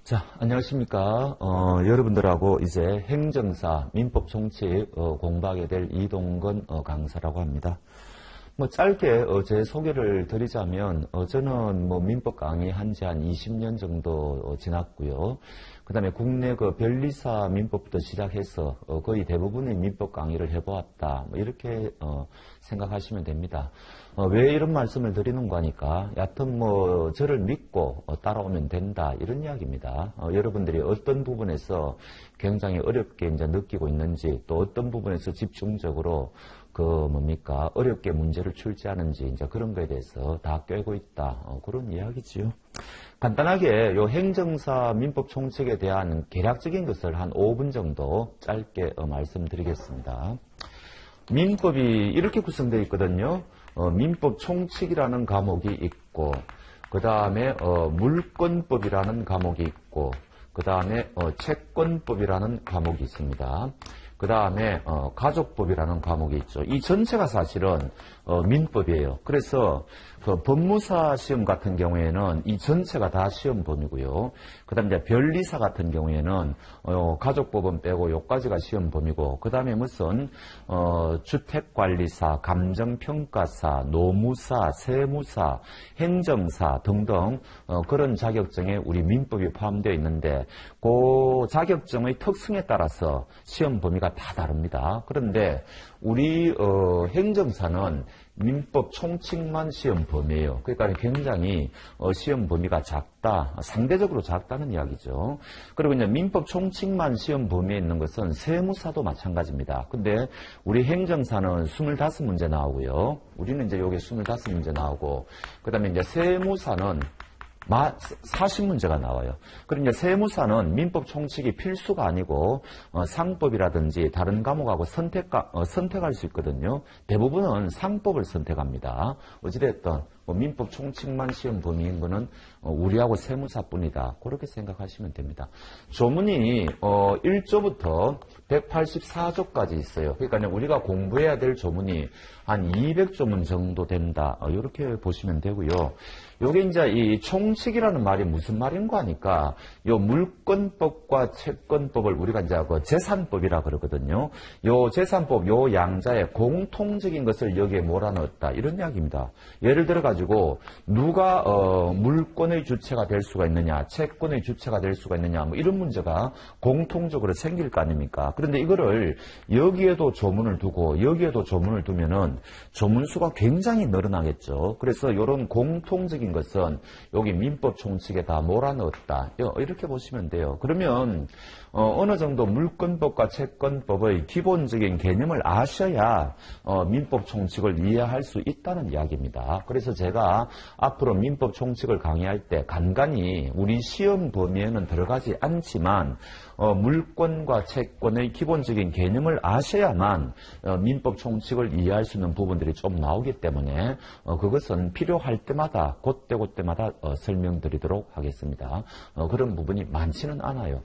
자, 안녕하십니까. 여러분들하고 이제 행정사, 민법 총칙 공부하게 될 이동건 강사라고 합니다. 짧게 제 소개를 드리자면, 저는 민법 강의 한지 한 20년 정도 지났고요. 그 다음에 국내 변리사 민법부터 시작해서 거의 대부분의 민법 강의를 해보았다. 이렇게 생각하시면 됩니다. 왜 이런 말씀을 드리는가 하니까, 여하튼 저를 믿고 따라오면 된다. 이런 이야기입니다. 여러분들이 어떤 부분에서 굉장히 어렵게 이제 느끼고 있는지, 또 어떤 부분에서 집중적으로 어렵게 문제를 출제하는지, 이제 그런 거에 대해서 다 꿰고 있다. 그런 이야기지요. 간단하게 요 행정사 민법 총칙에 대한 개략적인 것을 한 5분 정도 짧게 말씀드리겠습니다. 민법이 이렇게 구성되어 있거든요. 민법 총칙이라는 과목이 있고, 그 다음에 물권법이라는 과목이 있고, 그 다음에 채권법이라는 과목이 있습니다. 그 다음에 가족법이라는 과목이 있죠. 이 전체가 사실은 민법이에요. 그래서 법무사 시험 같은 경우에는 이 전체가 다 시험 범위고요. 그 다음에 이제 변리사 같은 경우에는 가족법은 빼고 요까지가 시험 범위고, 그 다음에 무슨 주택관리사, 감정평가사, 노무사, 세무사, 행정사 등등 그런 자격증에 우리 민법이 포함되어 있는데, 그 자격증의 특성에 따라서 시험 범위가 다 다릅니다. 그런데 우리 행정사는 민법 총칙만 시험 범위예요. 그러니까 굉장히 시험 범위가 작다, 상대적으로 작다는 이야기죠. 그리고 이제 민법 총칙만 시험 범위에 있는 것은 세무사도 마찬가지입니다. 근데 우리 행정사는 25문제 나오고요. 우리는 이제 여기 25문제 나오고, 그 다음에 이제 세무사는 40문제가 나와요. 그럼 이제 세무사는 민법 총칙이 필수가 아니고 상법이라든지 다른 과목하고 선택할 수 있거든요. 대부분은 상법을 선택합니다. 어찌됐든 민법 총칙만 시험 범위인 거는 우리하고 세무사뿐이다. 그렇게 생각하시면 됩니다. 조문이 1조부터 184조까지 있어요. 그러니까 우리가 공부해야 될 조문이 한 200조문 정도 된다. 이렇게 보시면 되고요. 요게 이제 이 총칙이라는 말이 무슨 말인가 하니까, 요 물권법과 채권법을 우리가 이제 재산법이라 그러거든요. 요 재산법, 요 양자의 공통적인 것을 여기에 몰아넣었다. 이런 이야기입니다. 예를 들어가지고, 누가, 물권의 주체가 될 수가 있느냐, 채권의 주체가 될 수가 있느냐, 이런 문제가 공통적으로 생길 거 아닙니까? 그런데 이거를 여기에도 조문을 두고, 여기에도 조문을 두면은 조문수가 굉장히 늘어나겠죠. 그래서 이런 공통적인 것은 여기 민법 총칙에 다 몰아넣었다. 이렇게 보시면 돼요. 그러면 어느 정도 물권법과 채권법의 기본적인 개념을 아셔야 민법 총칙을 이해할 수 있다는 이야기입니다. 그래서 제가 앞으로 민법 총칙을 강의할 때 간간히 우리 시험 범위에는 들어가지 않지만 물권과 채권의 기본적인 개념을 아셔야만 민법 총칙을 이해할 수 있는 부분들이 좀 나오기 때문에 그것은 필요할 때마다 그때마다 설명드리도록 하겠습니다. 그런 부분이 많지는 않아요.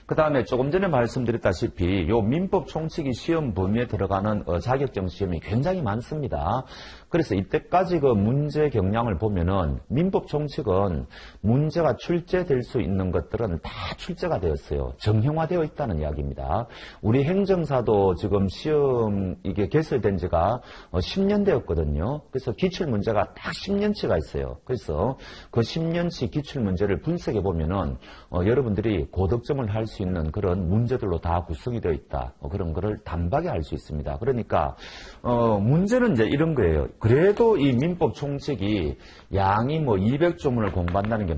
그 다음에 조금 전에 말씀드렸다시피 요 민법 총칙이 시험 범위에 들어가는 자격증 시험이 굉장히 많습니다. 그래서 이때까지 그 문제 경량을 보면은 민법 총칙은 문제가 출제될 수 있는 것들은 다 출제가 되었어요. 정형화되어 있다는 이야기입니다. 우리 행정사도 지금 시험 이게 개설된 지가 10년 되었거든요. 그래서 기출문제가 딱 10년치가 있어요. 그래서 그 10년치 기출문제를 분석해 보면은 여러분들이 고득점을 할 수 있는 그런 문제들로 다 구성이 되어 있다. 그런 거를 단박에 알 수 있습니다. 그러니까 문제는 이제 이런 거예요. 그래도 이 민법 총칙이 양이 200조문을 공부한다는 게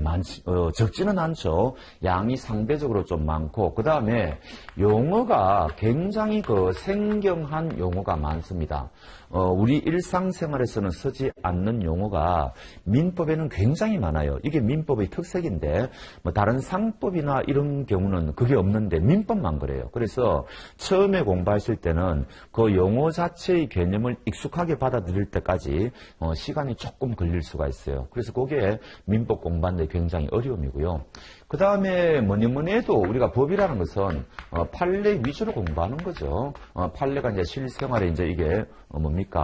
적지는 않죠. 양이 상대적으로 좀 많고, 그 다음에 용어가 굉장히 생경한 용어가 많습니다. 우리 일상생활에서는 쓰지 않는 용어가 민법에는 굉장히 많아요. 이게 민법의 특색인데, 다른 상법이나 이런 경우는 그게 없는데 민법만 그래요. 그래서 처음에 공부하실 때는 그 용어 자체의 개념을 익숙하게 받아들일 때까지 시간이 조금 걸릴 수가 있어요. 그래서 그게 민법 공부하는데 굉장히 어려움이고요. 그 다음에 뭐니 해도 우리가 법이라는 것은 판례 위주로 공부하는 거죠. 판례가 이제 실생활에 이제 이게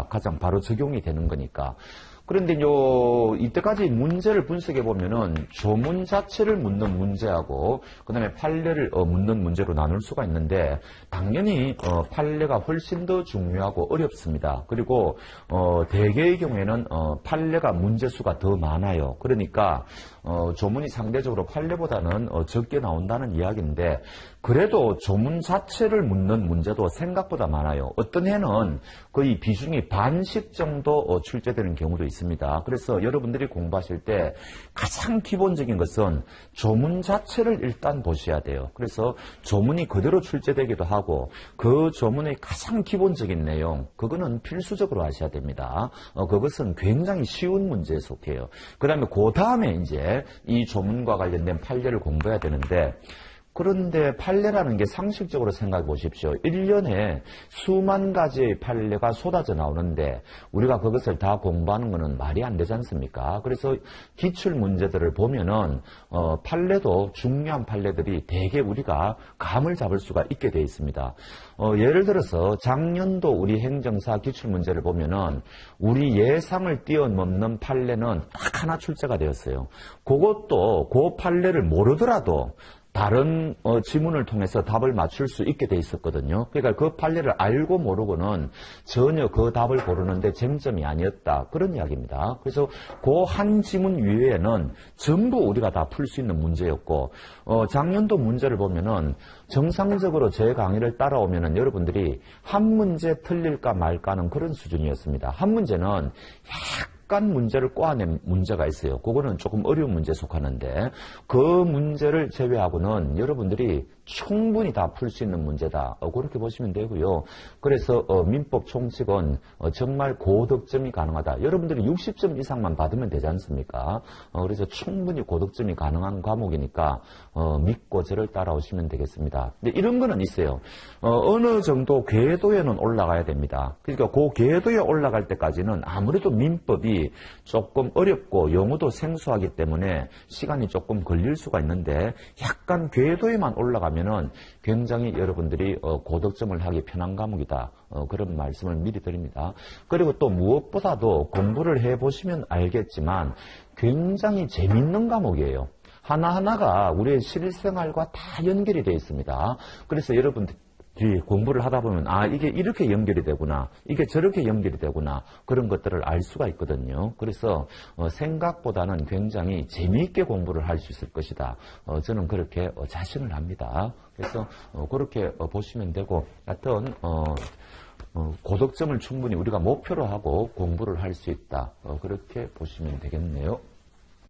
가장 바로 적용이 되는 거니까. 그런데 이때까지 문제를 분석해 보면은 조문 자체를 묻는 문제하고 그다음에 판례를 묻는 문제로 나눌 수가 있는데 당연히 판례가 훨씬 더 중요하고 어렵습니다. 그리고 대개의 경우에는 판례가 문제 수가 더 많아요. 그러니까 조문이 상대적으로 판례보다는 적게 나온다는 이야기인데 그래도 조문 자체를 묻는 문제도 생각보다 많아요. 어떤 해는 거의 비중이 반씩 정도 출제되는 경우도 있습니다. 그래서 여러분들이 공부하실 때 가장 기본적인 것은 조문 자체를 일단 보셔야 돼요. 그래서 조문이 그대로 출제되기도 하고 그 조문의 가장 기본적인 내용 그거는 필수적으로 하셔야 됩니다. 그것은 굉장히 쉬운 문제에 속해요. 그 다음에 그 다음에 이제 이 조문과 관련된 판례를 공부해야 되는데 그런데 판례라는 게 상식적으로 생각해 보십시오. 1년에 수만 가지의 판례가 쏟아져 나오는데 우리가 그것을 다 공부하는 것은 말이 안 되지 않습니까? 그래서 기출 문제들을 보면은 판례도 중요한 판례들이 대개 우리가 감을 잡을 수가 있게 돼 있습니다. 예를 들어서 작년도 우리 행정사 기출 문제를 보면은 우리 예상을 뛰어넘는 판례는 딱 하나 출제가 되었어요. 그것도 그 판례를 모르더라도 다른 지문을 통해서 답을 맞출 수 있게 돼 있었거든요. 그러니까 그 판례를 알고 모르고는 전혀 그 답을 고르는데 쟁점이 아니었다. 그런 이야기입니다. 그래서 그 한 지문 이외에는 전부 우리가 다 풀 수 있는 문제였고 작년도 문제를 보면은 정상적으로 제 강의를 따라오면은 여러분들이 한 문제 틀릴까 말까는 그런 수준이었습니다. 한 문제는 약간 문제를 꼬아낸 문제가 있어요. 그거는 조금 어려운 문제에 속하는데 그 문제를 제외하고는 여러분들이 충분히 다 풀 수 있는 문제다. 그렇게 보시면 되고요. 그래서 민법 총칙은 정말 고득점이 가능하다. 여러분들이 60점 이상만 받으면 되지 않습니까? 그래서 충분히 고득점이 가능한 과목이니까 믿고 저를 따라오시면 되겠습니다. 근데 이런 거는 있어요. 어느 정도 궤도에는 올라가야 됩니다. 그러니까 그 궤도에 올라갈 때까지는 아무래도 민법이 조금 어렵고 용어도 생소하기 때문에 시간이 조금 걸릴 수가 있는데 약간 궤도에만 올라가면은 굉장히 여러분들이 고득점을 하기 편한 과목이다. 그런 말씀을 미리 드립니다. 그리고 또 무엇보다도 공부를 해보시면 알겠지만 굉장히 재밌는 과목이에요. 하나하나가 우리의 실생활과 다 연결이 되어 있습니다. 그래서 여러분들 공부를 하다 보면 이게 이렇게 연결이 되구나, 이게 저렇게 연결이 되구나, 그런 것들을 알 수가 있거든요. 그래서 생각보다는 굉장히 재미있게 공부를 할 수 있을 것이다. 저는 그렇게 자신을 합니다. 그래서 그렇게 보시면 되고, 하여튼 고득점을 충분히 우리가 목표로 하고 공부를 할 수 있다. 그렇게 보시면 되겠네요.